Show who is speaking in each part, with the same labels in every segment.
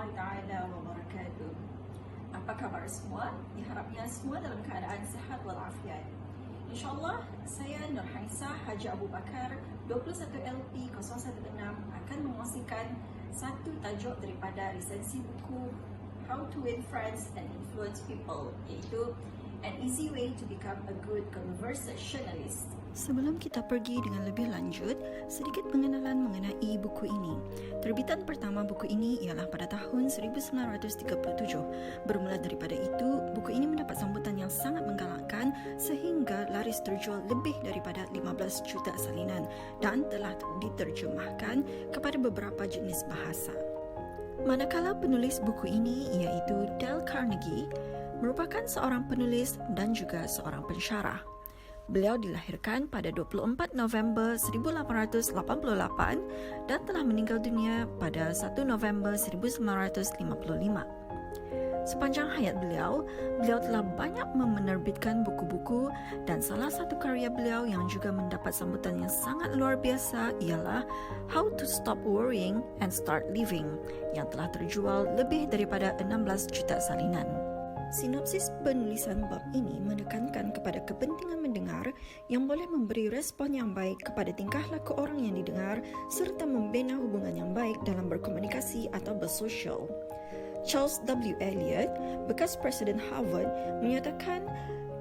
Speaker 1: warahmatullahi taala wabarakatuh. Apa khabar semua? Diharapnya semua dalam keadaan sihat walafiat. InsyaAllah, saya Nurhaisa Haji Abu Bakar 21 LP 016 akan mengkongsikan satu tajuk daripada resensi buku How to Win Friends and Influence People, iaitu An Easy Way to Become a Good Conversationalist.
Speaker 2: Sebelum kita pergi dengan lebih lanjut, sedikit pengenalan mengenai buku ini. Terbitan pertama buku ini ialah pada tahun 1937. Bermula daripada itu, buku ini mendapat sambutan yang sangat menggalakkan sehingga laris terjual lebih daripada 15 juta salinan dan telah diterjemahkan kepada beberapa jenis bahasa. Manakala penulis buku ini iaitu Dale Carnegie merupakan seorang penulis dan juga seorang pensyarah. Beliau dilahirkan pada 24 November 1888 dan telah meninggal dunia pada 1 November 1955. Sepanjang hayat beliau telah banyak menerbitkan buku-buku dan salah satu karya beliau yang juga mendapat sambutan yang sangat luar biasa ialah How to Stop Worrying and Start Living yang telah terjual lebih daripada 16 juta salinan. Sinopsis penulisan bab ini menekankan kepada kepentingan mendengar yang boleh memberi respon yang baik kepada tingkah laku orang yang didengar serta membina hubungan yang baik dalam berkomunikasi atau bersosial. Charles W. Eliot, bekas Presiden Harvard, menyatakan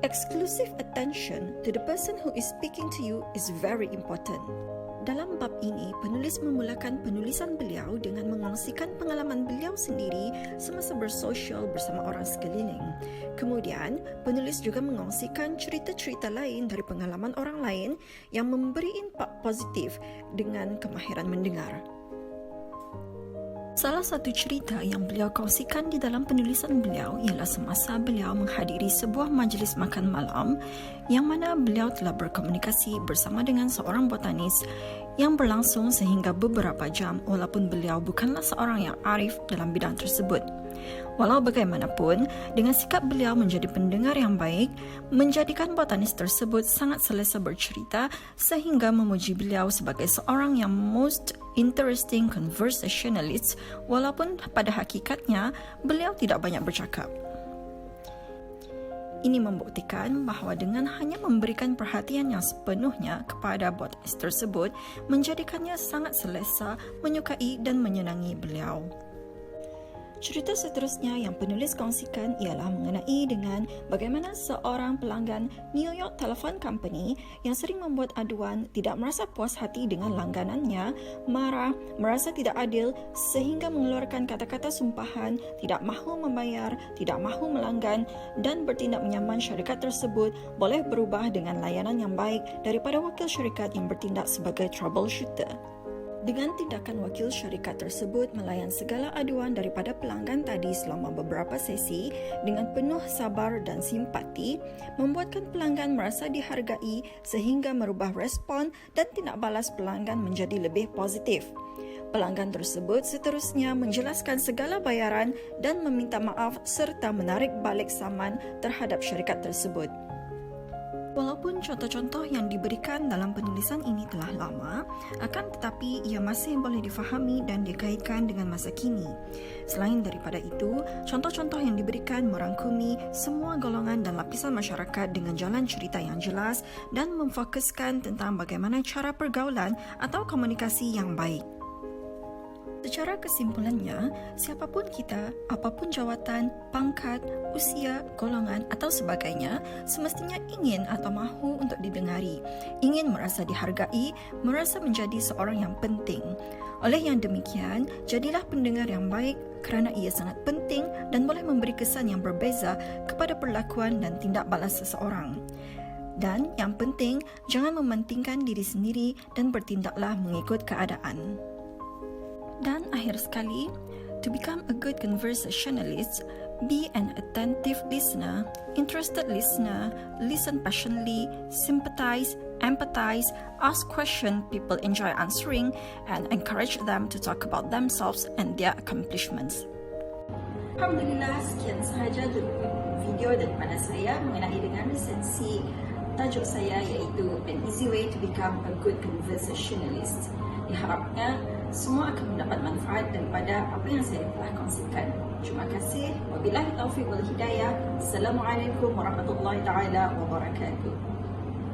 Speaker 2: exclusive attention to the person who is speaking to you is very important. Dalam bab ini, penulis memulakan penulisan beliau dengan mengongsikan pengalaman beliau sendiri semasa bersosial bersama orang sekeliling. Kemudian, penulis juga mengongsikan cerita-cerita lain dari pengalaman orang lain yang memberi impak positif dengan kemahiran mendengar. Salah satu cerita yang beliau kongsikan di dalam penulisan beliau ialah semasa beliau menghadiri sebuah majlis makan malam yang mana beliau telah berkomunikasi bersama dengan seorang botanis yang berlangsung sehingga beberapa jam walaupun beliau bukanlah seorang yang arif dalam bidang tersebut. Walau bagaimanapun, dengan sikap beliau menjadi pendengar yang baik, menjadikan botanis tersebut sangat selesa bercerita sehingga memuji beliau sebagai seorang yang most interesting conversationalist walaupun pada hakikatnya beliau tidak banyak bercakap. Ini membuktikan bahawa dengan hanya memberikan perhatian yang sepenuhnya kepada botanis tersebut menjadikannya sangat selesa, menyukai dan menyenangi beliau. Cerita seterusnya yang penulis kongsikan ialah mengenai dengan bagaimana seorang pelanggan New York Telephone Company yang sering membuat aduan tidak merasa puas hati dengan langganannya, marah, merasa tidak adil sehingga mengeluarkan kata-kata sumpahan, tidak mahu membayar, tidak mahu melanggan dan bertindak menyaman syarikat tersebut boleh berubah dengan layanan yang baik daripada wakil syarikat yang bertindak sebagai troubleshooter. Dengan tindakan wakil syarikat tersebut melayan segala aduan daripada pelanggan tadi selama beberapa sesi dengan penuh sabar dan simpati, membuatkan pelanggan merasa dihargai sehingga merubah respon dan tindak balas pelanggan menjadi lebih positif. Pelanggan tersebut seterusnya menjelaskan segala bayaran dan meminta maaf serta menarik balik saman terhadap syarikat tersebut. Walaupun contoh-contoh yang diberikan dalam penulisan ini telah lama, akan tetapi ia masih boleh difahami dan dikaitkan dengan masa kini. Selain daripada itu, contoh-contoh yang diberikan merangkumi semua golongan dan lapisan masyarakat dengan jalan cerita yang jelas dan memfokuskan tentang bagaimana cara pergaulan atau komunikasi yang baik. Secara kesimpulannya, siapapun kita, apapun jawatan, pangkat, usia, golongan atau sebagainya, semestinya ingin atau mahu untuk didengari, ingin merasa dihargai, merasa menjadi seorang yang penting. Oleh yang demikian, jadilah pendengar yang baik kerana ia sangat penting dan boleh memberi kesan yang berbeza kepada perlakuan dan tindak balas seseorang. Dan yang penting, jangan mementingkan diri sendiri dan bertindaklah mengikut keadaan. Dan akhir sekali, to become a good conversationalist, be an attentive listener, interested listener, listen passionately, sympathize, empathize, ask questions people enjoy answering, and encourage them to talk about themselves and their accomplishments.
Speaker 1: Alhamdulillah, sekian sahaja video daripada saya mengenai dengan resensi tajuk saya iaitu An Easy Way to Become a Good Conversationalist. Diharapnya semua akan mendapat manfaat daripada apa yang saya telah kongsikan. Terima kasih. Wabillahi taufiq wal hidayah. Assalamualaikum warahmatullahi taala wabarakatuh.